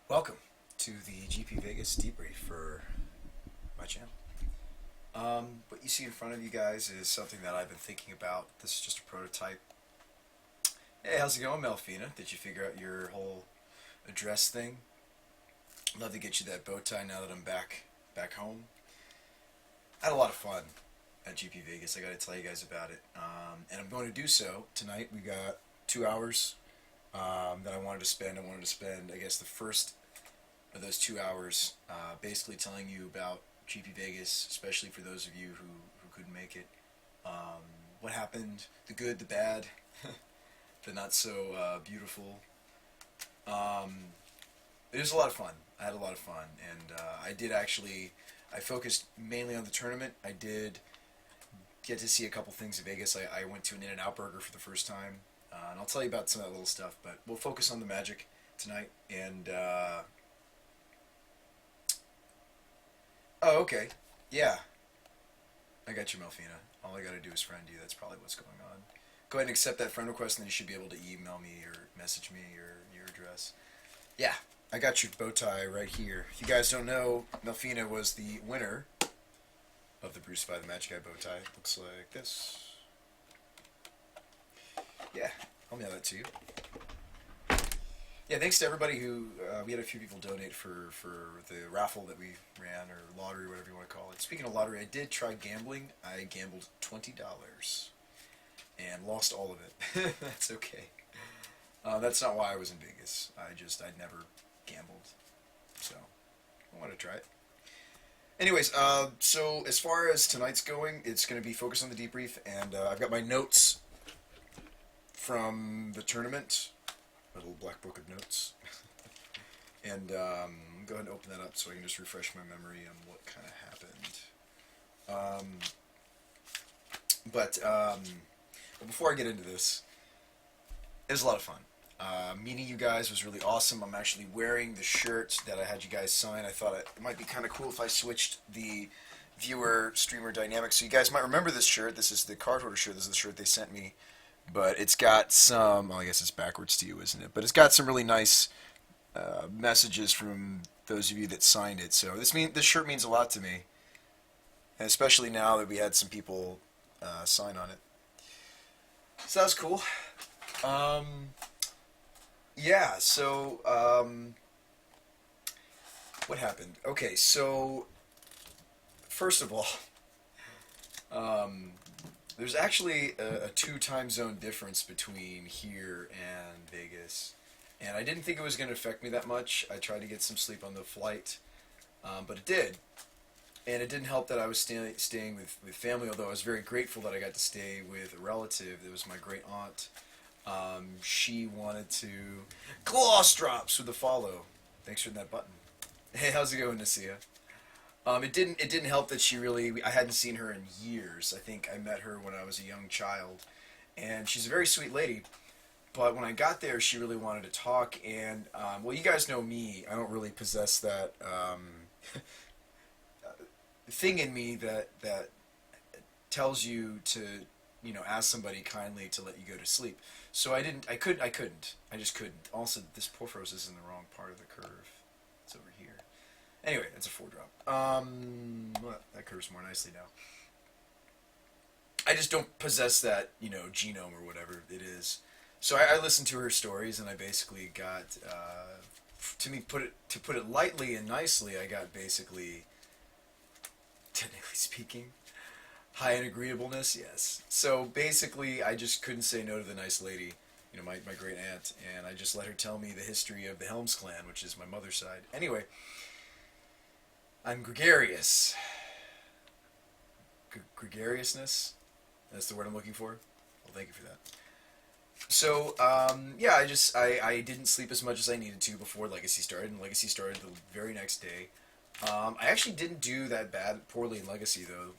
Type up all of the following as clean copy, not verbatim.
Welcome to the GP Vegas debrief for my channel. What you see in front of you guys is something that I've been thinking about. This is just a prototype. Hey, how's it going, Melfina? Did you figure out your whole address thing? I'd love to get you that bow tie now that I'm back home. I had a lot of fun at GP Vegas. I got to tell you guys about it, and I'm going to do so tonight. We got 2 hours that I wanted to spend. I wanted to spend, I guess, the first of those 2 hours basically telling you about GP Vegas, especially for those of you who couldn't make it. What happened, the good, the bad, the not so beautiful. It was a lot of fun. I had a lot of fun, and I focused mainly on the tournament. I did get to see a couple things in Vegas. I went to an In-N-Out Burger for the first time, and I'll tell you about some of that little stuff, but we'll focus on the Magic tonight. And oh, okay, yeah, I got you, Melfina. All I gotta do is friend you. That's probably what's going on. Go ahead and accept that friend request, and then you should be able to email me or message me your address. Yeah, I got your bow tie right here. If you guys don't know, Melfina was the winner of the BrewSpytheMagicGuy bow tie. Looks like this. Yeah, I'll mail that to you. Yeah, thanks to everybody who we had a few people donate for the raffle that we ran, or lottery, whatever you want to call it. Speaking of lottery, I did try gambling. I gambled $20 and lost all of it. That's okay. That's not why I was in Vegas. I'd never gambled, so I want to try it. Anyways, so as far as tonight's going, it's going to be focused on the debrief, and I've got my notes from the tournament, a little black book of notes, and go ahead and open that up so I can just refresh my memory on what kind of happened. But before I get into this, it was a lot of fun. Meeting you guys was really awesome. I'm actually wearing the shirt that I had you guys sign. I thought it might be kind of cool if I switched the viewer streamer dynamic. So you guys might remember this shirt. This is the card holder shirt. This is the shirt they sent me. But it's got some, well, I guess it's backwards to you, isn't it? But it's got some really nice messages from those of you that signed it. So this shirt means a lot to me. And especially now that we had some people sign on it. So that was cool. Yeah, so, what happened? Okay, so, first of all, there's actually a 2 time zone difference between here and Vegas, and I didn't think it was going to affect me that much. I tried to get some sleep on the flight, but it did. And it didn't help that I was staying with family, although I was very grateful that I got to stay with a relative. It was my great aunt. She wanted to gloss drops with a follow. Thanks for that button. Hey, how's it going, Nasia? It didn't help that I hadn't seen her in years. I think I met her when I was a young child, and she's a very sweet lady. But when I got there, she really wanted to talk, and well, you guys know me. I don't really possess that thing in me that tells you to ask somebody kindly to let you go to sleep. So I couldn't. I just couldn't. Also, this Porphyros is in the wrong part of the curve. It's over here. Anyway, it's a 4-drop. Well, that curves more nicely now. I just don't possess that, genome or whatever it is. So I listened to her stories, and I basically got, to put it lightly and nicely, I got basically, technically speaking, high in agreeableness, yes. So basically, I just couldn't say no to the nice lady, my great aunt, and I just let her tell me the history of the Helms clan, which is my mother's side. Anyway, I'm gregarious. Gregariousness? That's the word I'm looking for? Well, thank you for that. So, yeah, I didn't sleep as much as I needed to before Legacy started, and Legacy started the very next day. I actually didn't do that poorly in Legacy, though.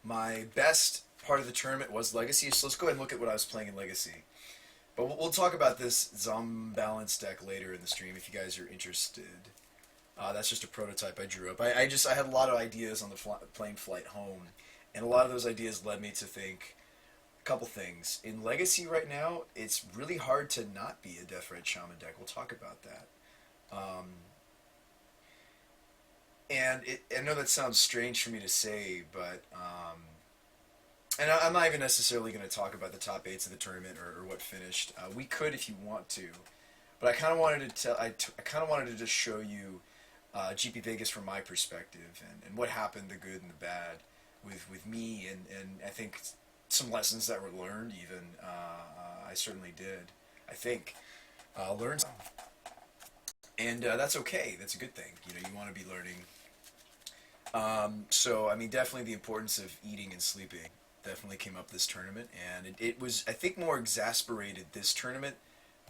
My best part of the tournament was Legacy, so let's go ahead and look at what I was playing in Legacy. But we'll talk about this Zombalance deck later in the stream if you guys are interested. That's just a prototype I drew up. I had a lot of ideas on the plane flight home, and a lot of those ideas led me to think a couple things. In Legacy right now, it's really hard to not be a Death Red Shaman deck. We'll talk about that. And I know that sounds strange for me to say, but and I'm not even necessarily going to talk about the top 8s of the tournament or what finished. We could if you want to, but I kind of wanted to I kind of wanted to just show you GP Vegas from my perspective and what happened, the good and the bad, with me, and I think some lessons that were learned. Even I certainly did. I think learn some, and that's okay. That's a good thing. You want to be learning. So, I mean, definitely the importance of eating and sleeping definitely came up this tournament, and it was, I think, more exasperated this tournament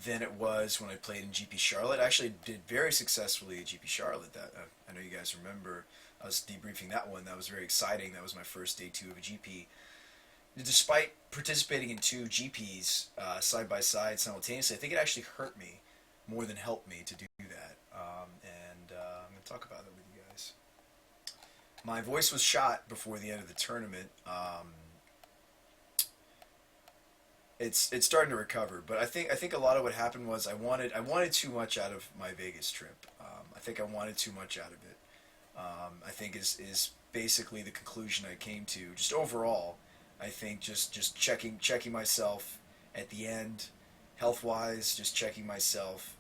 than it was when I played in GP Charlotte. I actually did very successfully at GP Charlotte. That I know you guys remember. I was debriefing that one. That was very exciting. That was my first day 2 of a GP. Despite participating in 2 GPs side by side simultaneously, I think it actually hurt me more than helped me to do that. And I'm going to talk about that with you guys. My voice was shot before the end of the tournament. It's starting to recover, but I think a lot of what happened was I wanted too much out of my Vegas trip. I think I wanted too much out of it. I think is basically the conclusion I came to. Just overall, I think just checking myself at the end, health wise, just checking myself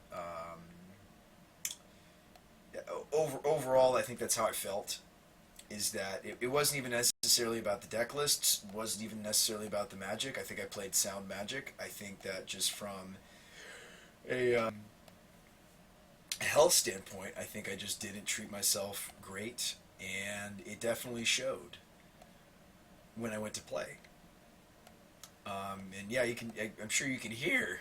Overall, I think that's how I felt. Is that it wasn't even necessarily about the deck lists, wasn't even necessarily about the magic. I think I played sound magic. I think that just from a health standpoint, I think I just didn't treat myself great, and it definitely showed when I went to play. And yeah, you can. I'm sure you can hear.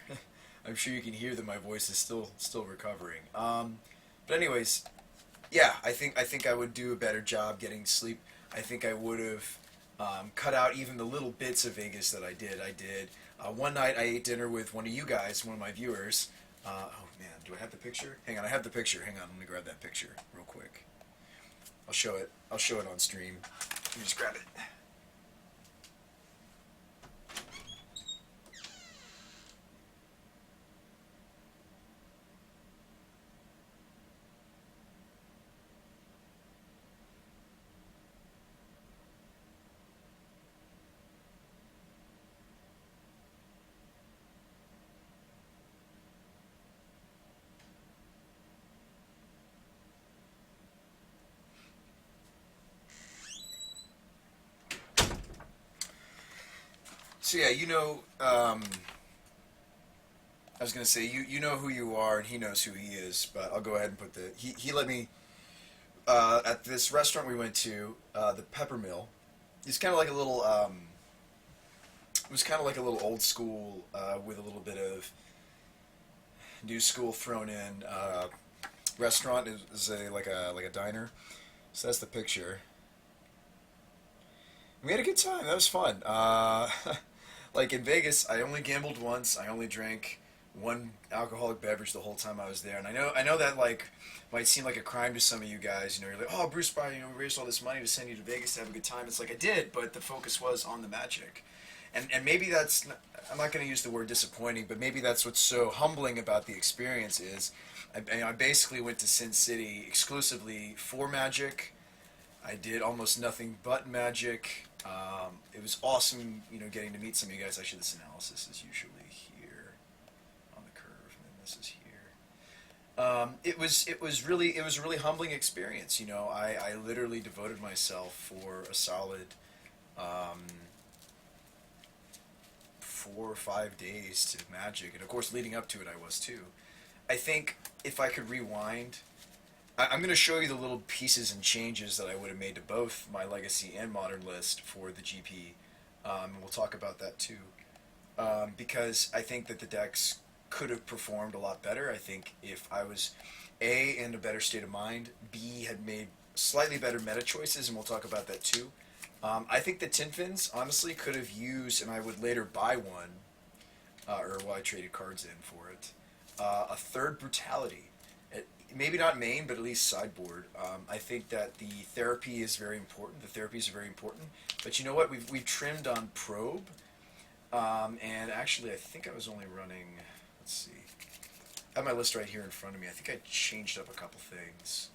I'm sure you can hear that my voice is still recovering. But anyways, yeah, I think I would do a better job getting sleep. I think I would have cut out even the little bits of Vegas that I did. I did one night. I ate dinner with one of you guys, one of my viewers. Oh man, do I have the picture? Hang on, I have the picture. Hang on, let me grab that picture real quick. I'll show it. I'll show it on stream. Let me just grab it. So yeah, I was gonna say you know who you are and he knows who he is, but I'll go ahead and put he let me at this restaurant we went to, the Pepper Mill. It's kind of like a little it was kind of like a little old school with a little bit of new school thrown in restaurant. It was a like a diner. So that's the picture. We had a good time. That was fun. Like in Vegas, I only gambled once. I only drank one alcoholic beverage the whole time I was there. And I know that like might seem like a crime to some of you guys. You know, you're like, oh, Bruce Spy, we raised all this money to send you to Vegas to have a good time. It's like I did, but the focus was on the magic. And maybe that's I'm not going to use the word disappointing, but maybe that's what's so humbling about the experience is I basically went to Sin City exclusively for magic. I did almost nothing but magic. It was awesome, getting to meet some of you guys. Actually, this analysis is usually here on the curve, and then this is here. It was a really humbling experience. I literally devoted myself for a solid 4 or 5 days to magic, and of course, leading up to it, I was too. I think if I could rewind, I'm going to show you the little pieces and changes that I would have made to both my Legacy and Modern list for the GP. And we'll talk about that too. Because I think that the decks could have performed a lot better. I think if I was A, in a better state of mind, B, had made slightly better meta choices, and we'll talk about that too. I think the Tin Fins, honestly, could have used, and I would later buy one, or well, I traded cards in for it, a third Brutality. Maybe not main, but at least sideboard. I think that the therapy is very important. The therapies are very important. But you know what? We've trimmed on probe, and actually, I think I was only running. Let's see. I have my list right here in front of me. I think I changed up a couple things.